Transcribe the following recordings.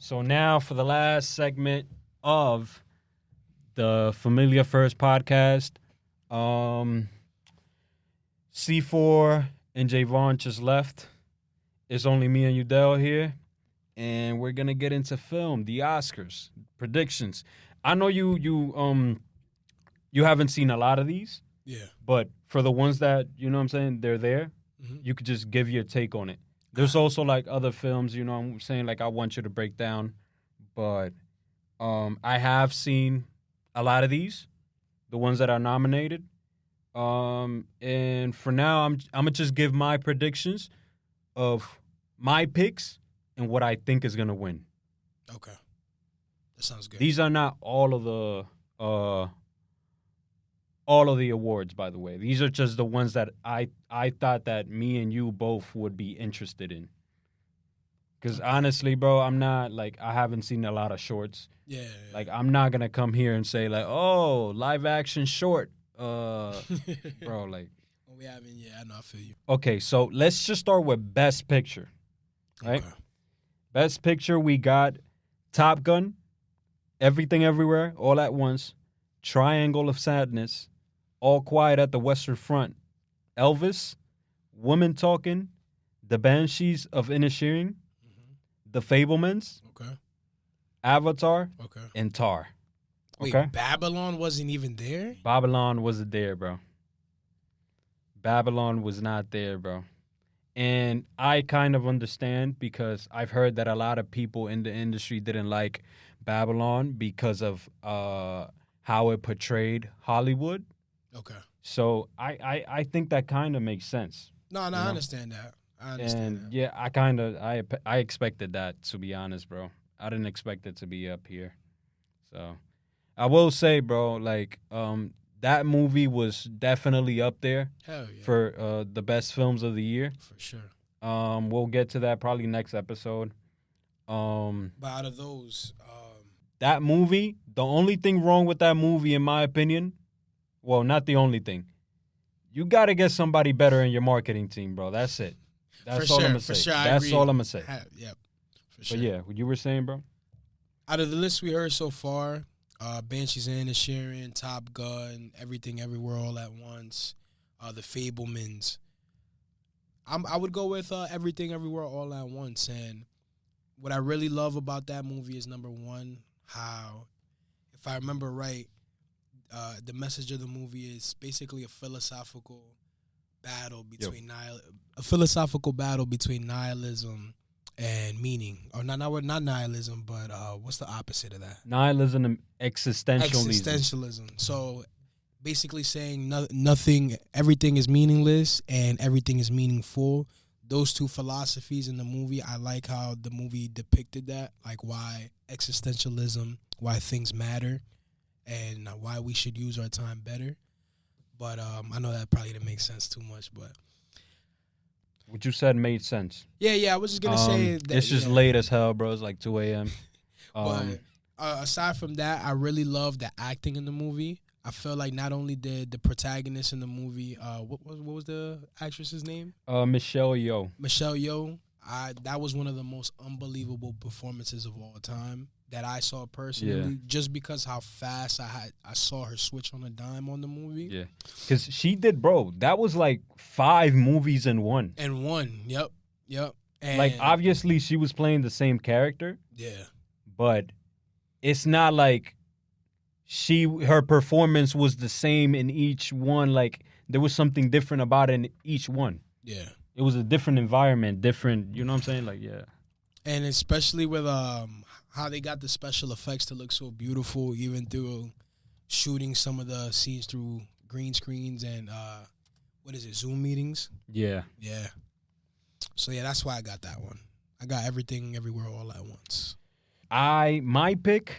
So now for the last segment of the Familia First Podcast, C4 and Javon just left. It's only me and Udell here, and we're gonna get into film, the Oscars, predictions. I know you haven't seen a lot of these, Yeah. but for the ones that what I'm saying, they're there. Mm-hmm. You could just give your take on it. There's also like other films, I'm saying, like I want you to break down, but I have seen a lot of these, the ones that are nominated. And for now, I'm gonna just give my predictions of my picks and what I think is gonna win. Okay. That sounds good. These are not all of the awards, by the way. These are just the ones that I thought that me and you both would be interested in. Because honestly, bro, I'm not, like, I haven't seen a lot of shorts. Yeah. Like, I'm not going to come here and say, like, oh, live action short. Bro, like. Well, we haven't, I know, I feel you. Okay, so let's just start with Best Picture. Right? Okay. Best Picture, we got Top Gun, Everything Everywhere, All at Once, Triangle of Sadness, All Quiet at the Western Front, Elvis, Women Talking, The Banshees of Inisherin, The Fablemans, Okay. Avatar, Okay. and Tar. Wait, Okay? Babylon wasn't even there? Babylon wasn't there, bro. Babylon was not there, bro. And I kind of understand because I've heard that a lot of people in the industry didn't like Babylon because of how it portrayed Hollywood. Okay. So I think that kind of makes sense. No, I understand that. I understand And that. yeah, I expected that, to be honest, bro. I didn't expect it to be up here. So I will say, bro, like that movie was definitely up there Hell yeah. for the best films of the year. For sure. We'll get to that probably next episode. But out of those, That movie, the only thing wrong with that movie, in my opinion, well, not the only thing, you got to get somebody better in your marketing team, bro. That's it. That's all I'm going to say. For sure, That's all I'm going to say. Yep. For sure. But yeah, what you were saying, bro? Out of the list we heard so far, Banshees of Inisherin, Top Gun, Everything Everywhere All at Once, The Fablemans. I would go with Everything Everywhere All at Once. And what I really love about that movie is, number one, how, if I remember right, the message of the movie is basically a philosophical battle between nihilism and meaning, or not nihilism, but what's the opposite of that? Nihilism and existentialism. Existentialism. So basically saying everything is meaningless and everything is meaningful. Those two philosophies in the movie, I like how the movie depicted that, like why existentialism, why things matter, and why we should use our time better. But I know that probably didn't make sense too much, but What you said made sense. yeah, I was just gonna say that it's just late as hell, bro. It's like 2 a.m. But aside from that, I really love the acting in the movie. I feel like not only did the protagonist in the movie, what was the actress's name? Michelle Yeoh. Michelle Yeoh. That was one of the most unbelievable performances of all time that I saw personally. Just because how fast I saw her switch on a dime on the movie. Yeah, because she did, bro. That was like 5 movies in one. Yep. And like obviously she was playing the same character. Yeah. But it's not like her performance was the same in each one. Like there was something different about it in each one. Yeah. It was a different environment, different, you know what I'm saying? Like, yeah. And especially with how they got the special effects to look so beautiful, even through shooting some of the scenes through green screens and Zoom meetings. Yeah. Yeah. So yeah, that's why I got that one. I got Everything Everywhere All at Once. My pick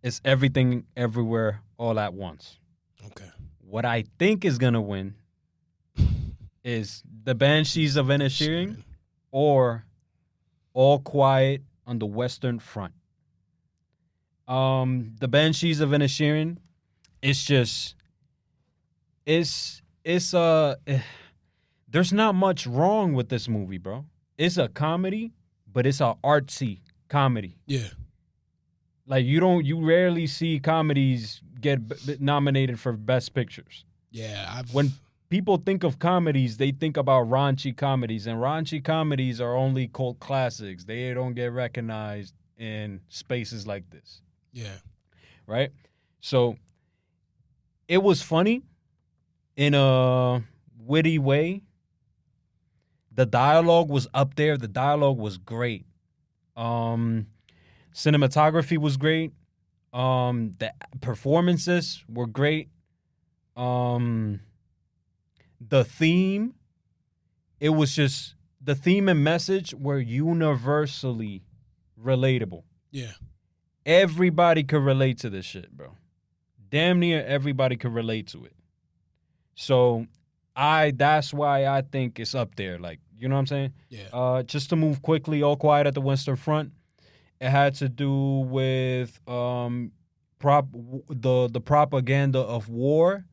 is Everything Everywhere All at Once. Okay. What I think is gonna win is The Banshees of Inisherin or All Quiet on the Western Front. The Banshees of Inisherin, there's not much wrong with this movie, bro. It's a comedy, but it's a artsy comedy. Yeah. Like you rarely see comedies get nominated for best pictures. Yeah. When people think of comedies, they think about raunchy comedies, and raunchy comedies are only cult classics. They don't get recognized in spaces like this. Yeah. Right? So it was funny in a witty way. The dialogue was up there. The dialogue was great. Cinematography was great. The performances were great. The theme, it was just the theme and message were universally relatable. Yeah. Everybody could relate to this shit, bro. Damn near everybody could relate to it. So that's why I think it's up there. Like, you know what I'm saying? Yeah. Just to move quickly, All Quiet at the Western Front. It had to do with the propaganda of war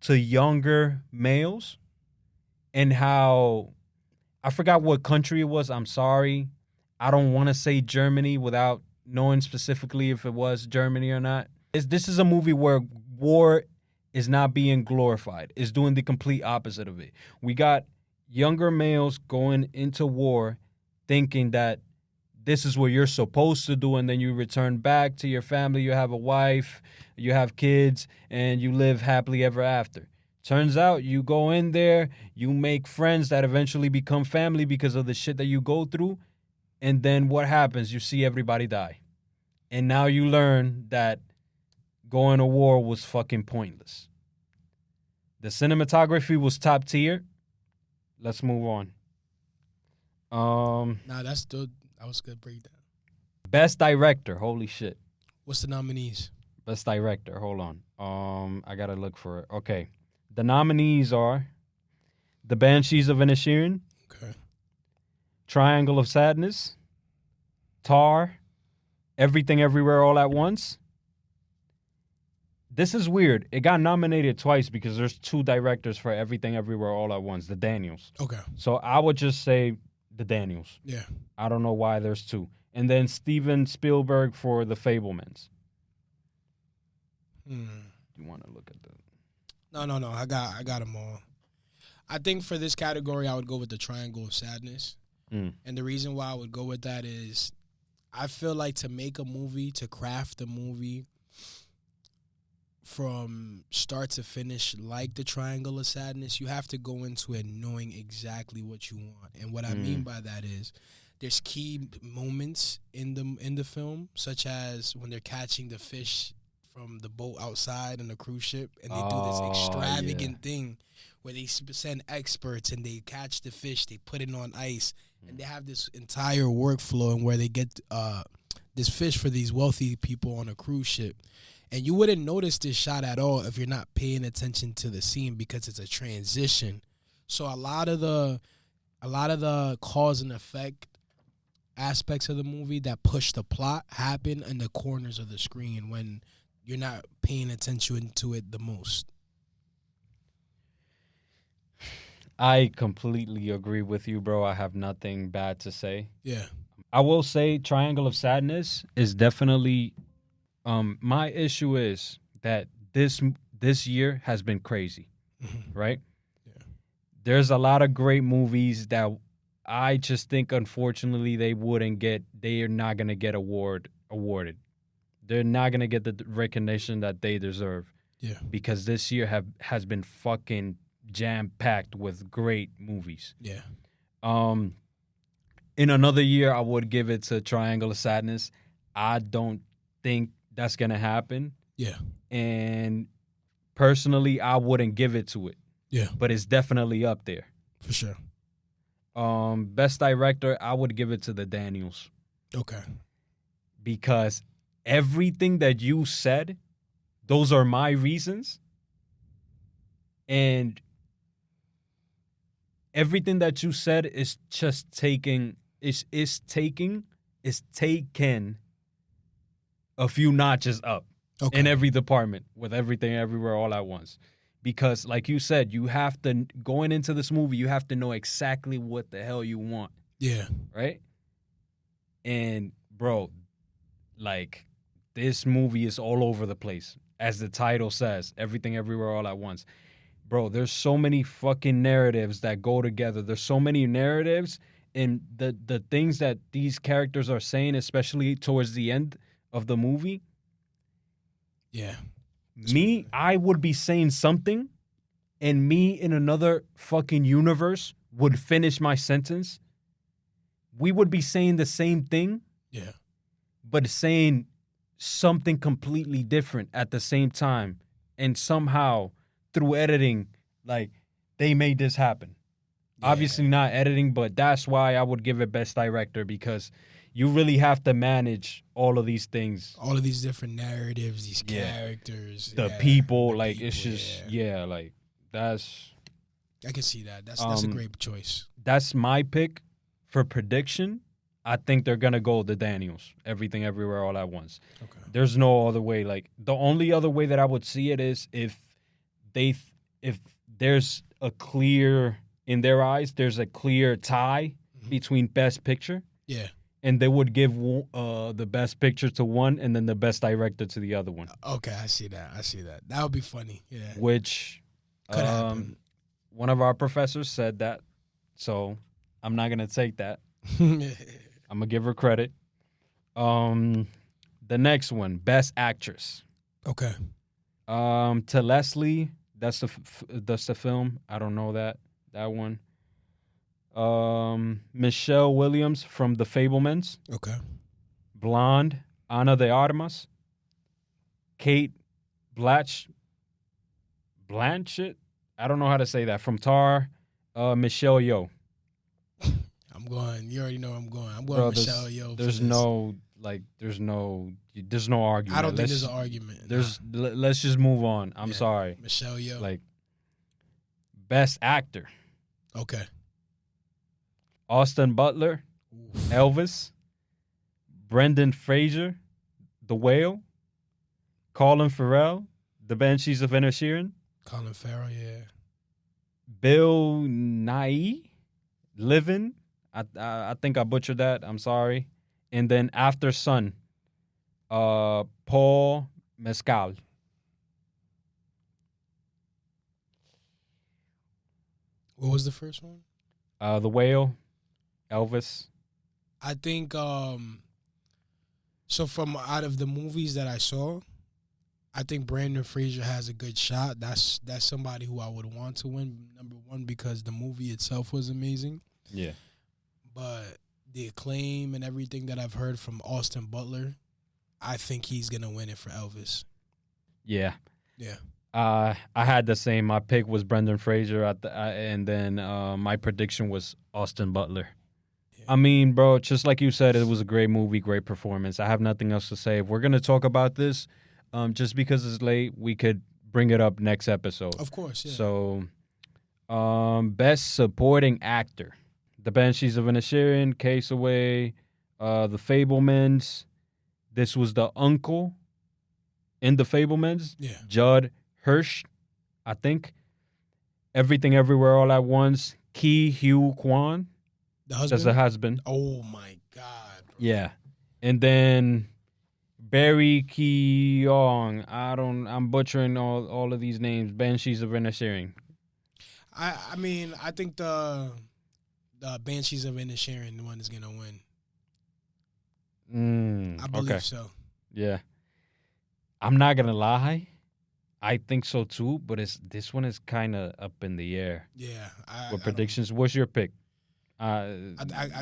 to younger males, and how I forgot what country it was. I'm sorry. I don't want to say Germany without knowing specifically if it was Germany or not. This is a movie where war is not being glorified. It's doing the complete opposite of it. We got younger males going into war thinking that this is what you're supposed to do, and then you return back to your family. You have a wife, you have kids, and you live happily ever after. Turns out you go in there, you make friends that eventually become family because of the shit that you go through, and then what happens? You see everybody die. And now you learn that going to war was fucking pointless. The cinematography was top tier. Let's move on. Nah, that was a good breakdown. Best director. Holy shit. What's the nominees? Best director. Hold on. I gotta look for it. Okay. The nominees are The Banshees of Inisherin, Okay. Triangle of Sadness, Tar, Everything Everywhere All at Once. This is weird. It got nominated twice because there's two directors for Everything Everywhere All at Once, the Daniels. Okay. So I would just say the Daniels. Yeah. I don't know why there's two. And then Steven Spielberg for The Fablemans. You want to look at that? No. I got them all. I think for this category, I would go with the Triangle of Sadness. And the reason why I would go with that is I feel like to make a movie, to craft a movie from start to finish like the Triangle of Sadness, you have to go into it knowing exactly what you want. And what I mean by that is there's key moments in the film, such as when they're catching the fish from the boat outside on the cruise ship, and they do this extravagant thing where they send experts and they catch the fish, they put it on ice, and they have this entire workflow and where they get this fish for these wealthy people on a cruise ship. And you wouldn't notice this shot at all if you're not paying attention to the scene because it's a transition. So a lot of the cause and effect aspects of the movie that push the plot happen in the corners of the screen when you're not paying attention to it the most. I completely agree with you, bro. I have nothing bad to say. Yeah. I will say Triangle of Sadness is definitely my issue is that this year has been crazy, right? Yeah. There's a lot of great movies that I just think unfortunately they are not going to get awarded. They're not going to get the recognition that they deserve. Yeah. Because this year has been fucking jam-packed with great movies. Yeah. In another year, I would give it to Triangle of Sadness. I don't think that's going to happen. Yeah. And personally, I wouldn't give it to it. Yeah. But it's definitely up there. For sure. Best director, I would give it to the Daniels. Okay. Because everything that you said, those are my reasons. And everything that you said is just taken a few notches up in every department with Everything Everywhere All at Once. Because like you said, going into this movie, you have to know exactly what the hell you want. Yeah. Right? And bro, like this movie is all over the place. As the title says, everything everywhere all at once. Bro, there's so many fucking narratives that go together. There's so many narratives and the things that these characters are saying, especially towards the end of the movie. Yeah. Me, I would be saying something, and me in another fucking universe would finish my sentence. We would be saying the same thing, Yeah. but saying something completely different at the same time. And somehow, through editing, like, they made this happen. Yeah. Obviously not editing, but that's why I would give it Best Director, because you really have to manage all of these things. All of these different narratives, these characters. The people, like, it's just, like, that's... I can see that. That's a great choice. That's my pick for prediction. I think they're going to go the Daniels. Everything, everywhere, all at once. Okay. There's no other way. Like, the only other way that I would see it is if there's a clear, in their eyes, there's a clear tie between Best Picture. Yeah. And they would give the Best Picture to one and then the Best Director to the other one. Okay, I see that. That would be funny. Yeah. Which could happen. One of our professors said that, so I'm not gonna take that. I'm gonna give her credit. The next one, Best Actress. Okay. To Leslie, that's the film. I don't know that one. Michelle Williams from The Fabelmans. Okay. Blonde, Ana de Armas. Kate Blanchett. I don't know how to say that. From Tar. Michelle Yeoh. I'm going. You already know I'm going. I'm going Bro, Michelle Yeoh. There's no argument. I don't think there's an argument. Let's just move on. I'm sorry. Michelle Yeoh. Like, Best Actor. Okay. Austin Butler, Oof. Elvis, Brendan Fraser, The Whale, Colin Farrell, The Banshees of Inisherin. Colin Farrell, yeah. Bill Nighy, Livin'. I think I butchered that. I'm sorry. And then After Sun, Paul Mescal. What was the first one? The Whale, Elvis. I think so from out of the movies that I saw, I think Brendan Fraser has a good shot. That's somebody who I would want to win, number one, because the movie itself was amazing. Yeah. But the acclaim and everything that I've heard from Austin Butler, I think he's going to win it for Elvis. Yeah. Yeah. I had the same. My pick was Brendan Fraser, and then my prediction was Austin Butler. Yeah. I mean, bro, just like you said, it was a great movie, great performance. I have nothing else to say. If we're going to talk about this, just because it's late, we could bring it up next episode. Of course, yeah. So, Best Supporting Actor. The Banshees of Inisherin, Case Away, The Fabelmans. This was the uncle in The Fabelmans. Yeah. Judd Hirsch, I think. Everything Everywhere All at Once. Ki Hugh Kwan. The husband? That's the husband. Oh, my God. Bro. Yeah. And then Barry Keoghan. I'm butchering all of these names. Banshees of Inisherin. I mean, I think the Banshees of Inisherin one is going to win. I believe so. Yeah. I'm not going to lie. I think so too, but this one is kind of up in the air. Yeah. What predictions? What's your pick? I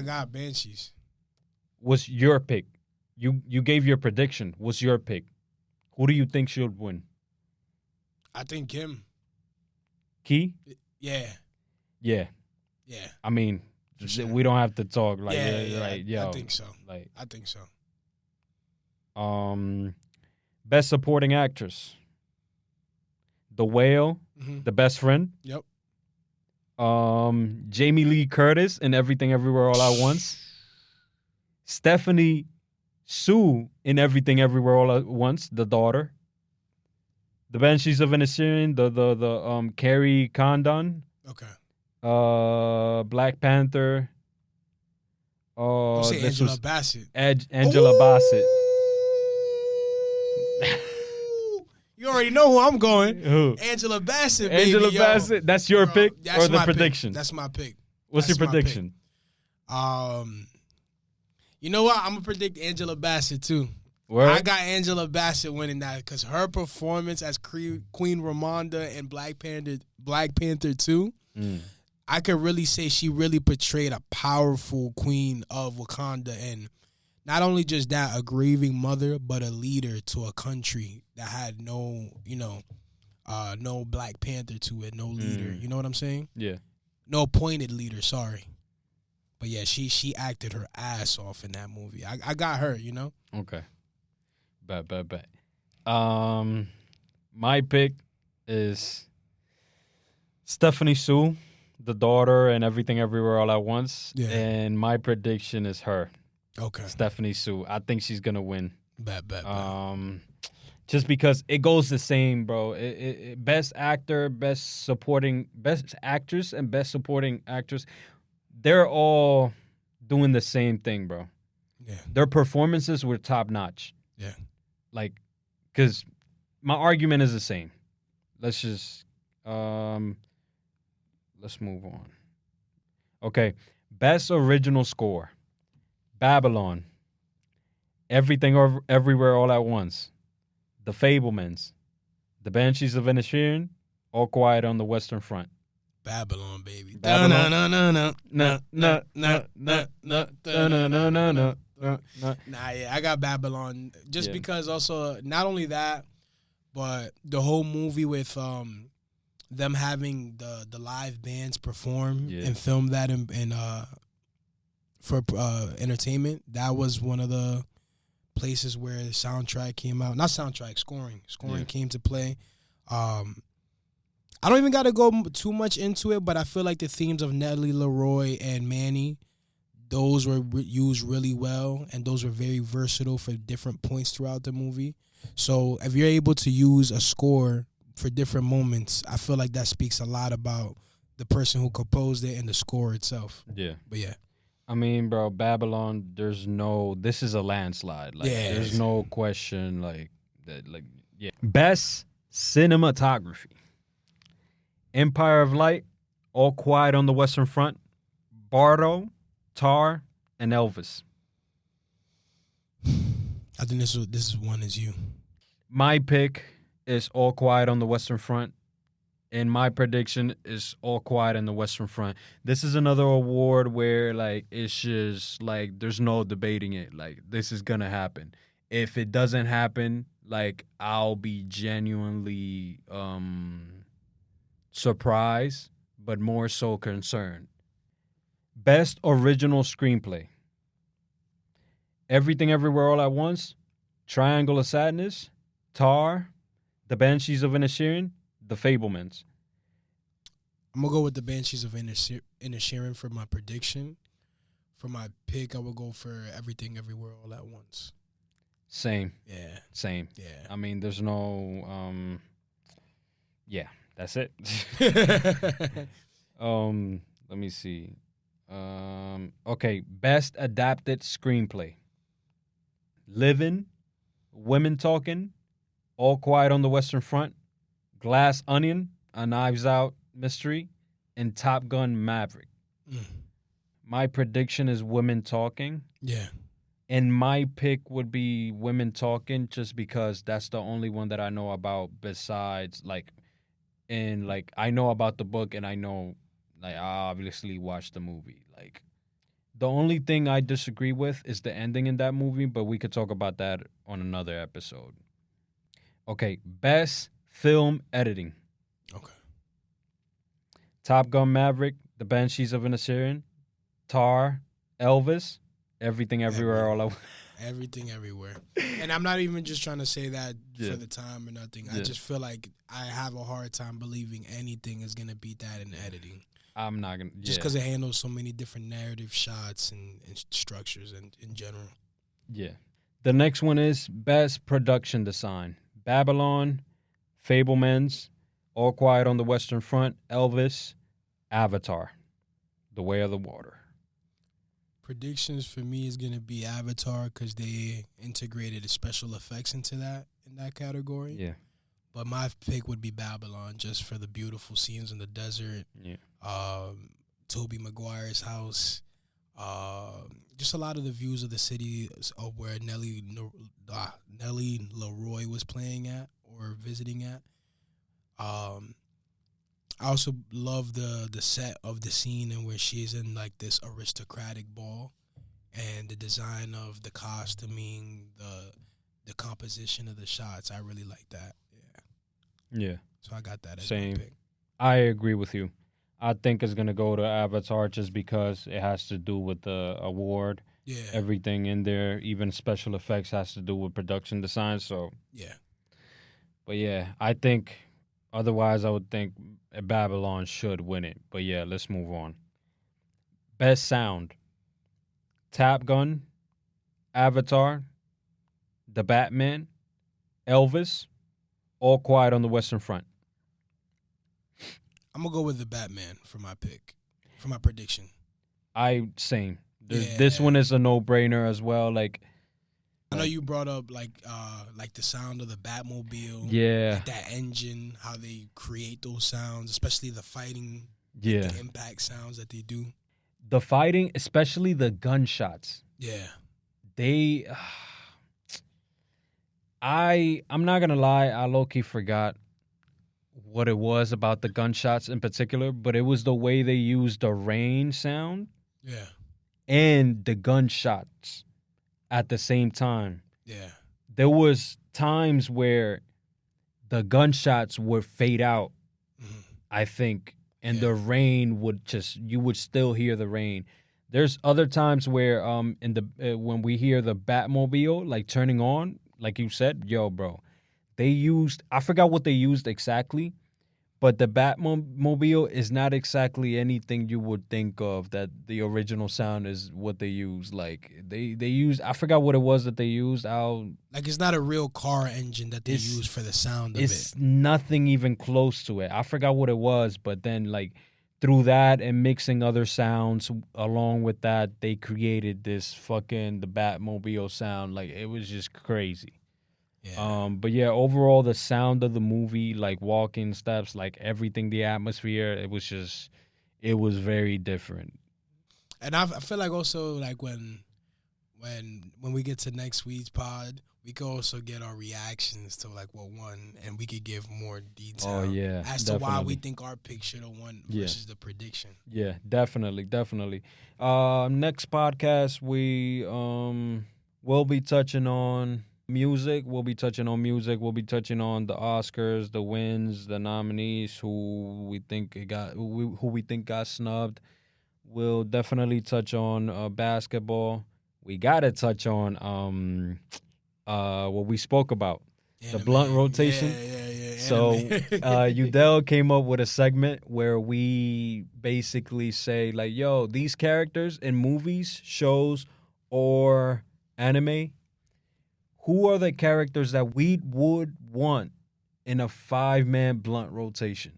got Banshees. What's your pick? You gave your prediction. What's your pick? Who do you think should win? I think Kim. Key? Yeah. Yeah. Yeah. I mean, sure. We don't have to talk like I think so. Like, I think so. Best Supporting Actress. The Whale, The Best Friend. Yep. Jamie Lee Curtis in Everything Everywhere All at Once. Stephanie Sue in Everything Everywhere All at Once, the daughter. The Banshees of Inisherin, the Carrie Condon. Okay. Black Panther. Don't say This Angela was Bassett. Angela Bassett. Ooh! You already know who I'm going. Who? Angela Bassett, baby. Angela yo. Bassett. That's your Bro, pick that's or the my prediction? Pick. That's my pick. What's That's your my prediction? You know what? I'm gonna predict Angela Bassett too. Word? I got Angela Bassett winning that because her performance as Queen Ramonda in Black Panther 2, I could really say she really portrayed a powerful queen of Wakanda, and not only just that, a grieving mother, but a leader to a country that had no Black Panther to it, no leader. You know what I'm saying? Yeah. No appointed leader. Sorry. But yeah, she acted her ass off in that movie. I got her, you know? Okay. Bet. My pick is Stephanie Sue, the daughter and Everything Everywhere All at Once. Yeah. And my prediction is her. Okay. Stephanie Sue. I think she's gonna win. Bet. Just because it goes the same, bro. Best actor, best actress, and best supporting actress. They're all doing the same thing, bro. Yeah. Their performances were top notch. Yeah. Like, because my argument is the same. Let's just, let's move on. Okay. Best original score. Babylon. Everything Everywhere All at Once. The Fablemans. The Banshees of Inisherin. All Quiet on the Western Front. Babylon, baby. Babylon. Nah, yeah, I got Babylon just because also not only that, but the whole movie with them having the live bands perform and film that for entertainment. That was one of the places where the soundtrack came out. Not soundtrack, scoring came to play. I don't even got to go too much into it, but I feel like the themes of Nellie Leroy and Manny, those were used really well, and those were very versatile for different points throughout the movie. So if you're able to use a score for different moments, I feel like that speaks a lot about the person who composed it and the score itself. Yeah. But yeah. I mean, bro, Babylon, this is a landslide. Like, there's no question, like, that, like, yeah. Best cinematography. Empire of Light, All Quiet on the Western Front, Bardo, Tar, and Elvis. I think this is one is you. My pick is All Quiet on the Western Front, and my prediction is All Quiet on the Western Front. This is another award where, like, it's just, like, there's no debating it. Like, this is going to happen. If it doesn't happen, like, I'll be genuinely surprised, but more so concerned. Best original screenplay. Everything Everywhere All at Once, Triangle of Sadness, Tar, The Banshees of Inisherin, The Fablemans. I'm going to go with The Banshees of Inisherin for my prediction. For my pick, I will go for Everything Everywhere All at Once. Same. Yeah. Same. Yeah. I mean, there's no, yeah, that's it. Let me see. Okay, Best Adapted Screenplay. Living, Women Talking, All Quiet on the Western Front, Glass Onion, A Knives Out Mystery, and Top Gun Maverick. My prediction is Women Talking. Yeah. And my pick would be Women Talking just because that's the only one that I know about besides, like, and, like, I know about the book and I know, like, I obviously watched the movie. Like, the only thing I disagree with is the ending in that movie, but we could talk about that on another episode. Okay, Best Film Editing. Okay. Top Gun Maverick, The Banshees of Inisherin, Tar, Elvis, Everything Everywhere All at Once. Everything Everywhere. And I'm not even just trying to say that for the time or nothing. I just feel like I have a hard time believing anything is going to beat that in editing. I'm not going to. Just because it handles so many different narrative shots and structures and in general. Yeah. The next one is Best Production Design. Babylon, Fablemans, All Quiet on the Western Front, Elvis, Avatar, The Way of the Water. Predictions for me is gonna be Avatar because they integrated the special effects into that in that category. Yeah. But my pick would be Babylon just for the beautiful scenes in the desert. Yeah. Tobey Maguire's house. Just a lot of the views of the city of where Nellie Leroy was playing at or visiting at. I also love the set of the scene in where she's in like this aristocratic ball, and the design of the costuming, the composition of the shots. I really like that. Yeah. Yeah. So I got that as Same. my pick. I agree with you. I think it's gonna go to Avatar just because it has to do with the award. Yeah. Everything in there, even special effects, has to do with production design. So, Yeah. but yeah, I think otherwise I would think Babylon should win it. But yeah, let's move on. Best sound: Top Gun, Avatar, The Batman, Elvis, All Quiet on the Western Front. I'm gonna go with the Batman for my pick, for my prediction. Same. Yeah. This one is a no-brainer as well. Like, I know you brought up like the sound of the Batmobile, yeah, like that engine, how they create those sounds, especially the fighting, yeah, the impact sounds that they do. the fighting, especially the gunshots. Yeah. They, I'm not gonna lie, I low-key forgot what it was about the gunshots in particular, but it was the way they used the rain sound Yeah. and the gunshots at the same time. Yeah. There was times where the gunshots would fade out, I think, and the rain would you would still hear the rain. There's other times where when we hear the Batmobile like turning on, like you said, yo, bro, they used, I forgot what they used exactly, but the Batmobile is not exactly anything you would think of that the original sound is what they use. Like they used, I forgot what it was that they used. Like it's not a real car engine that they use for the sound of it. It's nothing even close to it. I forgot what it was, but then like through that and mixing other sounds along with that, they created this the Batmobile sound. Like it was just crazy. Yeah. But yeah, overall the sound of the movie, like walking steps, like everything, the atmosphere, it was very different. And I feel like also like when we get to next week's pod, we could also get our reactions to like what won, and we could give more detail as to why we think our pick should have won versus the prediction. Yeah, definitely. Next podcast we will be touching on music. We'll be touching on music. We'll be touching on the Oscars, the wins, the nominees, who we think got snubbed. We'll definitely touch on basketball. We gotta touch on what we spoke about, the blunt rotation. Yeah. So Udell came up with a segment where we basically say like, yo, these characters in movies, shows, or anime, who are the characters that we would want in a 5-man blunt rotation?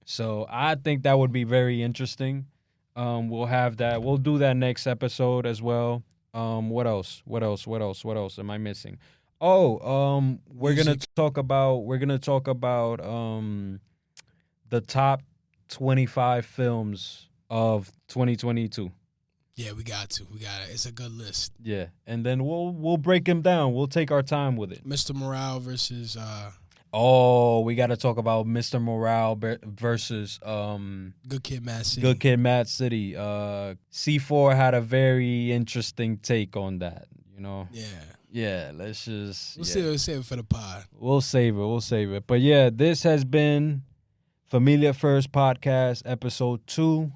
So I think that would be very interesting. We'll have that. We'll do that next episode as well. What else? What else am I missing? Oh, we're gonna talk about the top 25 films of 2022. Yeah, we got it. It's a good list. Yeah, and then we'll break them down. We'll take our time with it. Mr. Morale versus. Oh, we got to talk about Mr. Morale versus Good Kid, Mad City. Good Kid, Mad City. C4 had a very interesting take on that. You know. Yeah. Yeah. Let's just. We'll save it for the pod. We'll save it. But yeah, this has been Familia First Podcast, episode 2.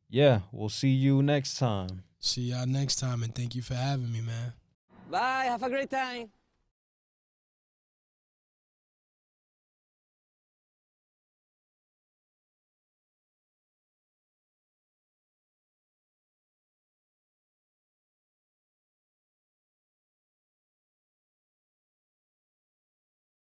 Yeah, we'll see you next time. See y'all next time, and thank you for having me, man. Bye. Have a great time.